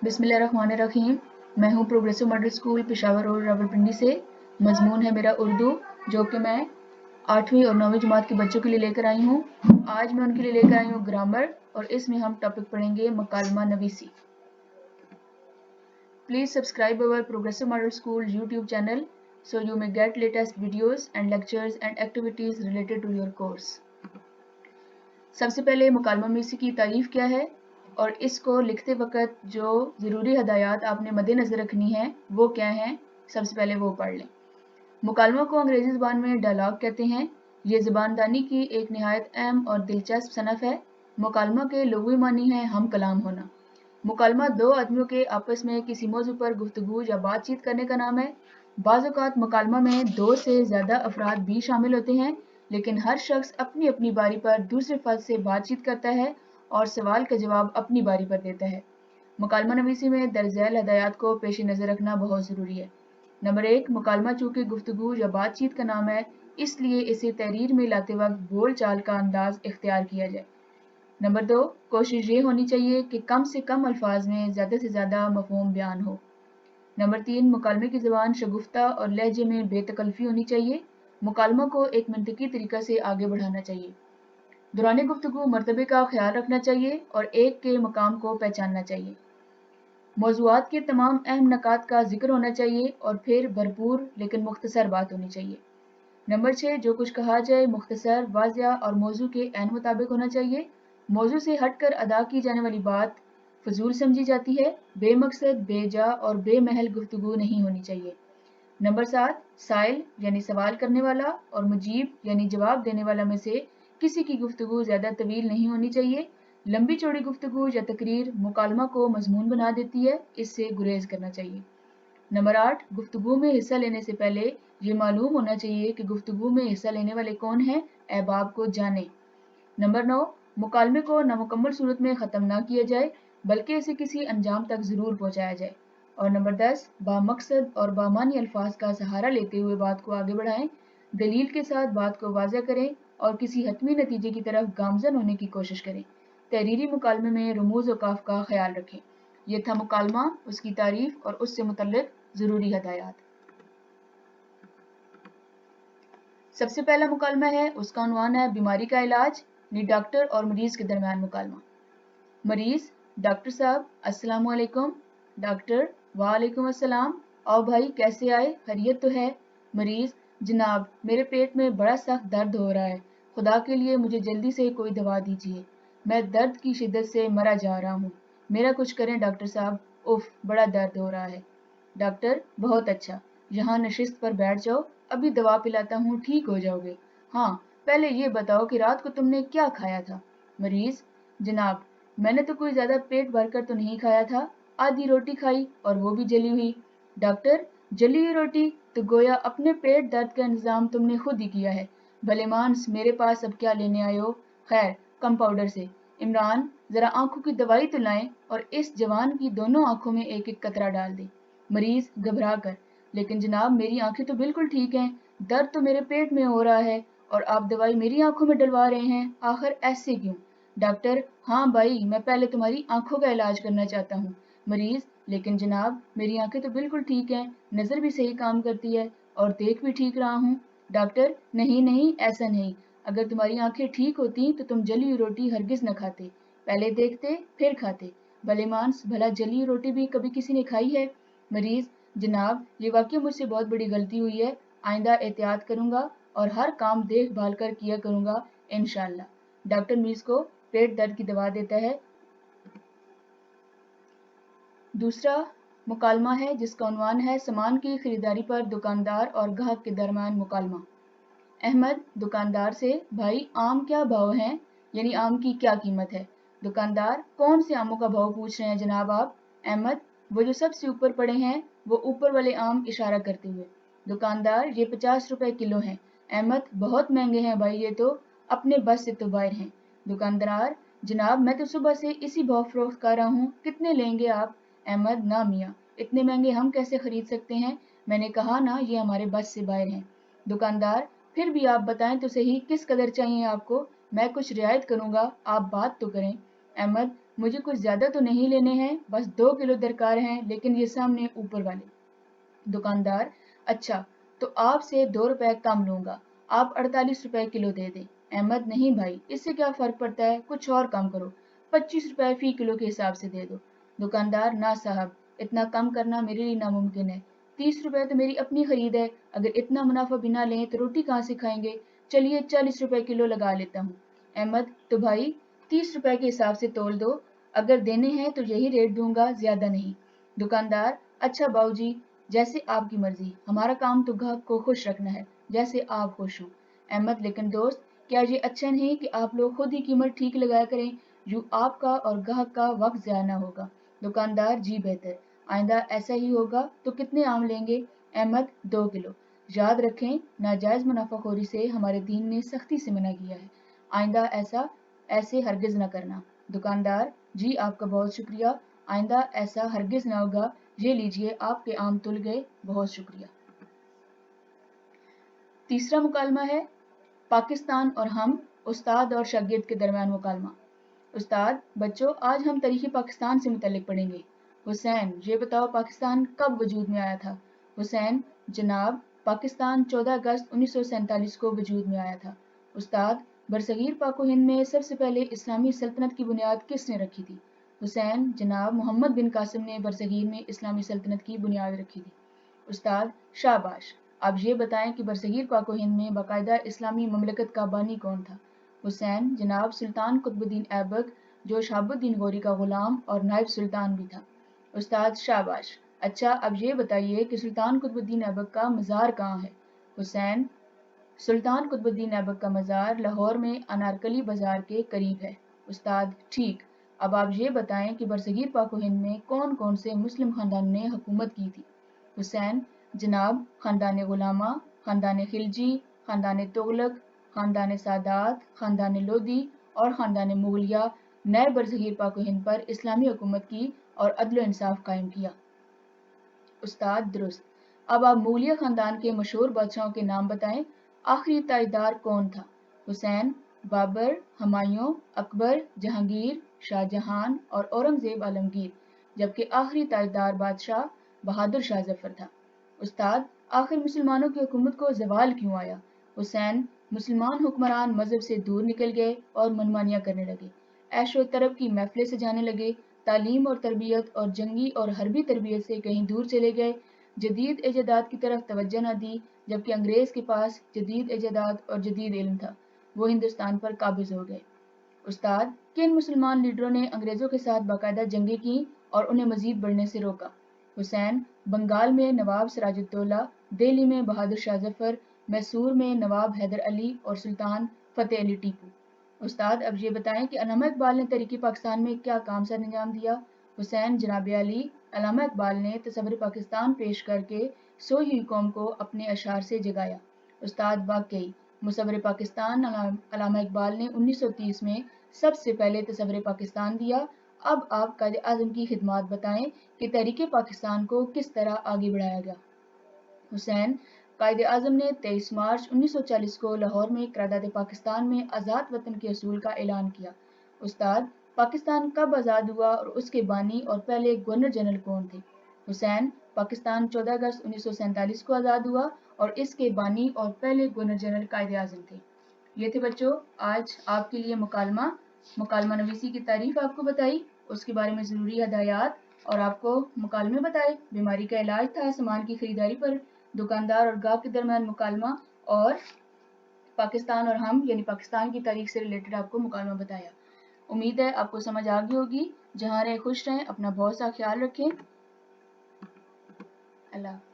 बिस्मिल्लाहिर्रहमानिर्रहीम। मैं हूँ progressive model school Peshawar road Rawalpindi से। मजमून है मेरा उर्दू, जो कि मैं 8वीं और 9वीं जमात के बच्चों के लिए लेकर आई हूँ। आज मैं उनके लिए लेकर आई हूँ ग्रामर, और इसमें हम टॉपिक पढ़ेंगे मकालमा नवीसी। Please subscribe our Progressive Model School YouTube channel so you may get latest videos and lectures and activities related to your course. सबसे पहले मुकालमा नवीसी की तारीफ क्या है और इसको लिखते वक्त जो ज़रूरी हदायत आपने मद्देनज़र रखनी है वो क्या हैं, सबसे पहले वो पढ़ लें। मुकालमा को अंग्रेज़ी ज़बान में डायलॉग कहते हैं। ये ज़बानदानी की एक नहायत अहम और दिलचस्प सनफ़ है। मुकालमा के लुग़वी मानी है हम कलाम होना। मुकालमा दो आदमियों के आपस में किसी मौजू पर गुफ्तगू या बातचीत करने का नाम है। बाज़ औक़ात मुकालमा में दो से ज़्यादा अफराद भी शामिल होते हैं, लेकिन हर शख्स अपनी अपनी बारी पर दूसरे फ़र्द से बातचीत करता है और सवाल का जवाब अपनी बारी पर देता है। मुकालमा नवीसी में दर्ज झैल हदायत को पेश नज़र रखना बहुत ज़रूरी है। नंबर 1, मुकालमा चूँकि गुफ्तगू या बातचीत का नाम है, इसलिए इसे तहरीर में लाते वक्त बोल चाल का अंदाज इख्तियार किया जाए। नंबर 2, कोशिश ये होनी चाहिए कि कम से कम अल्फाज में ज़्यादा से ज़्यादा मफ़हूम बयान हो। नंबर 3, मुकालमे की ज़बान शगुफ्ता और लहजे में बेतकल्फ़ी होनी चाहिए। मुकालमा को एक मंतकी तरीक़ा से आगे बढ़ाना चाहिए। दौरान गुफ्तगू मर्तबे का ख्याल रखना चाहिए और एक के मकाम को पहचानना चाहिए। मौज़ूआत के तमाम अहम नकात का जिक्र होना चाहिए और फिर भरपूर लेकिन मुख्तसर बात होनी चाहिए। नंबर 6, जो कुछ कहा जाए मुख्तसर, वाज़िया और मौजू के ऐन मुताबिक होना चाहिए। मौजू से हटकर अदा की जाने वाली बात फजूल समझी जाती है। बेमकसद, बेजा और बेमहल गुफ्तगू नहीं होनी चाहिए। नंबर 7, साइल यानी सवाल करने वाला और मुजीब यानी जवाब देने वाला में से किसी की गुफ्तगू ज़्यादा तवील नहीं होनी चाहिए। लंबी चौड़ी गुफ्तगू या तकरीर मुकालमा को मजमून बना देती है, इससे गुरेज करना चाहिए। नंबर 8, गुफ्तगू में हिस्सा लेने से पहले ये मालूम होना चाहिए कि गुफ्तगू में हिस्सा लेने वाले कौन हैं, अहबाब को जाने। नंबर 9, मुकालमे को नामुकम्मल सूरत में ख़त्म ना किया जाए, बल्कि इसे किसी अंजाम तक ज़रूर पहुँचाया जाए। और नंबर 10, बामकसद और बामानी अल्फाज का सहारा लेते हुए बात को आगे बढ़ाएं, दलील के साथ बात को वाज़ह करें और किसी हतमी नतीजे की तरफ गामज़न होने की कोशिश करें। तहरीरी मुकालमे में रमूज़ औक़ाफ़ का ख्याल रखें। ये था मुकालमा, उसकी तारीफ़ और उससे मुतल्लिक़ ज़रूरी हदायत। सबसे पहला मुकालमा है, उसका उन्वान है बीमारी का इलाज, यानी डॉक्टर और मरीज़ के दरमियान मुकालमा। मरीज़: डॉक्टर साहब अस्सलामु अलैकुम। डॉक्टर: वालेकुम अस्सलाम। आओ भाई, कैसे आए, खैरियत तो है? मरीज़: जनाब, मेरे पेट में बड़ा सख्त दर्द हो रहा है, खुदा के लिए मुझे जल्दी से कोई दवा दीजिए, मैं दर्द की शिद्दत से मरा जा रहा हूँ, मेरा कुछ करें डॉक्टर साहब, उफ बड़ा दर्द हो रहा है। डॉक्टर: बहुत अच्छा, यहाँ नशिस्त पर बैठ जाओ, अभी दवा पिलाता हूँ, ठीक हो जाओगे। हाँ, पहले ये बताओ कि रात को तुमने क्या खाया था? मरीज़: जनाब, मैंने तो कोई ज़्यादा पेट भरकर तो नहीं खाया था, आधी रोटी खाई और वो भी जली हुई। डॉक्टर: जली हुई रोटी, तो गोया अपने पेट दर्द का इंतज़ाम तुमने खुद ही किया है। भले मांस, मेरे पास अब क्या लेने आए हो? खैर, कम पाउडर से। इमरान, ज़रा आंखों की दवाई तो लाएं और इस जवान की दोनों आंखों में एक एक कतरा डाल दें। मरीज़ घबरा कर: लेकिन जनाब, मेरी आंखें तो बिल्कुल ठीक हैं, दर्द तो मेरे पेट में हो रहा है और आप दवाई मेरी आंखों में डलवा रहे हैं, आखिर ऐसे क्यों? डॉक्टर: हाँ भाई, मैं पहले तुम्हारी आंखों का इलाज करना चाहता हूँ। मरीज़: लेकिन जनाब, मेरी आंखें तो बिल्कुल ठीक हैं, नज़र भी सही काम करती है और देख भी ठीक रहा हूँ। डॉक्टर: नहीं नहीं, ऐसा नहीं, अगर तुम्हारी आंखें ठीक होती तो तुम जली हुई रोटी हरगिज़ न खाते, पहले देखते फिर खाते। भले मांस, भला जली हुई रोटी भी कभी किसी ने खाई है? मरीज़: जनाब, ये वाकई मुझसे बहुत बड़ी गलती हुई है, आइंदा एहतियात करूँगा और हर काम देख भाल कर किया करूँगा इंशाअल्लाह। डॉक्टर मरीज़ को पेट दर्द की दवा देता है। दूसरा मुकालमा है, जिसका उन्वान है सामान की खरीदारी पर दुकानदार और ग्राहक के दरमियान मुकालमा। अहमद दुकानदार से: भाई, आम क्या भाव हैं, यानी आम की क्या कीमत है? दुकानदार: कौन से आमों का भाव पूछ रहे हैं जनाब आप? अहमद: वो जो सबसे ऊपर पड़े हैं, वो ऊपर वाले आम, इशारा करते हुए। दुकानदार: ये 50 रुपए किलो हैं। अहमद: बहुत महंगे हैं भाई, ये तो अपने बस से तो बाहर हैं। दुकानदार: जनाब, मैं तो सुबह से इसी भाव फरोख्त कर रहा हूँ, कितने लेंगे आप? अहमद: ना मियाँ, इतने महंगे हम कैसे खरीद सकते हैं, मैंने कहा ना, ये हमारे बस से बाहर हैं। दुकानदार: फिर भी आप बताएं तो सही, किस कदर चाहिए आपको, मैं कुछ रियायत करूँगा, आप बात तो करें। अहमद: مجھے کچھ زیادہ تو نہیں لینے ہیں، بس 2 کلو درکار ہیں، لیکن یہ سامنے اوپر والے۔ دکاندار: اچھا تو آپ سے 2 روپے کم لوں گا، آپ 48 روپے کلو دے دیں۔ احمد: نہیں بھائی، اس سے کیا فرق پڑتا ہے، کچھ اور کم کرو، 25 روپے فی کلو کے حساب سے دے دو۔ دکاندار: نہ صاحب، اتنا کم کرنا میرے لیے ناممکن ہے، 30 روپے تو میری اپنی خرید ہے، اگر اتنا منافع بنا لیں تو روٹی کہاں سے کھائیں گے، چلیے 40 روپے کلو لگا لیتا ہوں۔ احمد: تو بھائی 30 روپے کے حساب سے تول دو، اگر دینے ہیں تو یہی ریٹ دوں گا، زیادہ نہیں۔ دکاندار: اچھا باؤ جی، جیسے آپ کی مرضی، ہمارا کام تو گاہک کو خوش رکھنا ہے، جیسے آپ خوش ہوں۔ احمد: لیکن دوست، کیا یہ اچھا نہیں کہ آپ لوگ خود ہی قیمت ٹھیک لگایا کریں، یوں آپ کا اور گاہک کا وقت ضائع نہ ہوگا۔ دکاندار: جی بہتر، آئندہ ایسا ہی ہوگا، تو کتنے آم لیں گے؟ احمد: 2 کلو۔ یاد رکھیں، ناجائز منافع خوری سے ہمارے دین نے سختی سے منع کیا ہے، آئندہ ایسے ہرگز نہ کرنا۔ دکاندار: جی آپ کا بہت شکریہ، آئندہ ایسا ہرگز نہ ہوگا، یہ لیجئے آپ کے آم تل گئے، بہت شکریہ۔ تیسرا مکالمہ ہے پاکستان اور ہم، استاد اور شاگرد کے درمیان مکالمہ۔ استاد: بچوں، آج ہم تاریخ پاکستان سے متعلق پڑھیں گے۔ حسین: یہ بتاؤ پاکستان کب وجود میں آیا تھا؟ حسین: جناب، پاکستان 14 اگست 1947 کو وجود میں آیا تھا۔ استاد: برصغیر پاک و ہند میں سب سے پہلے اسلامی سلطنت کی بنیاد کس نے رکھی تھی؟ حسین: جناب، محمد بن قاسم نے برصغیر میں اسلامی سلطنت کی بنیاد رکھی تھی۔ استاد: شاباش، اب یہ بتائیں کہ برصغیر پاک و ہند میں باقاعدہ اسلامی مملکت کا بانی کون تھا؟ حسین: جناب، سلطان قطب الدین ایبک، جو شہاب الدین غوری کا غلام اور نائب سلطان بھی تھا۔ استاد: شاباش، اچھا اب یہ بتائیے کہ سلطان قطب الدین ایبک کا مزار کہاں ہے؟ حسین: سلطان قطب الدین ایبک کا مزار لاہور میں انارکلی بازار کے قریب ہے۔ استاد: ٹھیک، اب آپ یہ بتائیں کہ برصغیر پاک و ہند میں کون کون سے مسلم خاندانوں نے حکومت کی تھی؟ حسین: جناب، خاندان غلامہ، خاندان خلجی، خاندان تغلق، خاندان سادات، خاندان لودھی اور خاندان مغلیہ نے برصغیر پاک و ہند پر اسلامی حکومت کی اور عدل و انصاف قائم کیا۔ استاد: درست، اب آپ مغلیہ خاندان کے مشہور بادشاہوں کے نام بتائیں، آخری تاجدار کون تھا؟ حسین: بابر، ہمایوں، اکبر، جہانگیر، شاہ جہان اور اورنگزیب عالمگیر، جبکہ آخری تاجدار بادشاہ بہادر شاہ ظفر تھا۔ استاد: آخر مسلمانوں کی حکومت کو زوال کیوں آیا؟ حسین: مسلمان حکمران مذہب سے دور نکل گئے اور منمانیاں کرنے لگے، عیش و طرب کی محفلیں سجانے لگے، تعلیم اور تربیت اور جنگی اور حربی تربیت سے کہیں دور چلے گئے، جدید ایجادات کی طرف توجہ نہ دی، جبکہ انگریز کے پاس جدید ایجادات اور جدید علم تھا، وہ ہندوستان پر قابض ہو گئے۔ استاد: کن مسلمان لیڈروں نے انگریزوں کے ساتھ باقاعدہ جنگیں کیں اور انہیں مزید بڑھنے سے روکا؟ حسین: بنگال میں نواب سراج الدولہ، دہلی میں بہادر شاہ ظفر، میسور میں نواب حیدر علی اور سلطان فتح علی ٹیپو۔ استاد: اب یہ بتائیں کہ علامہ اقبال نے تحریک پاکستان میں کیا کام سر انجام دیا؟ حسین: جناب عالی، علامہ اقبال نے تصور پاکستان پیش کر کے سوئی ہوئی قوم کو اپنے اشعار سے جگایا۔ استاد: واقعی، مصور پاکستان علامہ اقبال نے 1930 میں سب سے پہلے تصور پاکستان دیا۔ اب آپ قائد اعظم کی خدمات بتائیں کہ تحریک پاکستان کو کس طرح آگے بڑھایا گیا؟ حسین: قائد اعظم نے 23 مارچ 1940 کو لاہور میں قرارداد پاکستان میں آزاد وطن کے اصول کا اعلان کیا۔ استاد: پاکستان کب آزاد ہوا اور اس کے بانی اور پہلے گورنر جنرل کون تھے؟ حسین: پاکستان 14 اگست 1947 کو آزاد ہوا اور اس کے بانی اور پہلے گورنر جنرل قائد اعظم تھے۔ یہ تھے بچوں آج آپ کے لیے مکالمہ نویسی کی تعریف آپ کو بتائی، اس کے بارے میں ضروری ہدایات اور آپ کو مکالمے بتائے، بیماری کا علاج تھا، سامان کی خریداری پر دکاندار اور گاہک کے درمیان مکالمہ، اور پاکستان اور ہم یعنی پاکستان کی تاریخ سے ریلیٹڈ آپ کو مکالمہ بتایا۔ امید ہے آپ کو سمجھ آ گئی ہوگی۔ جہاں رہیں خوش رہیں، اپنا بہت سا خیال رکھیں۔ اللہ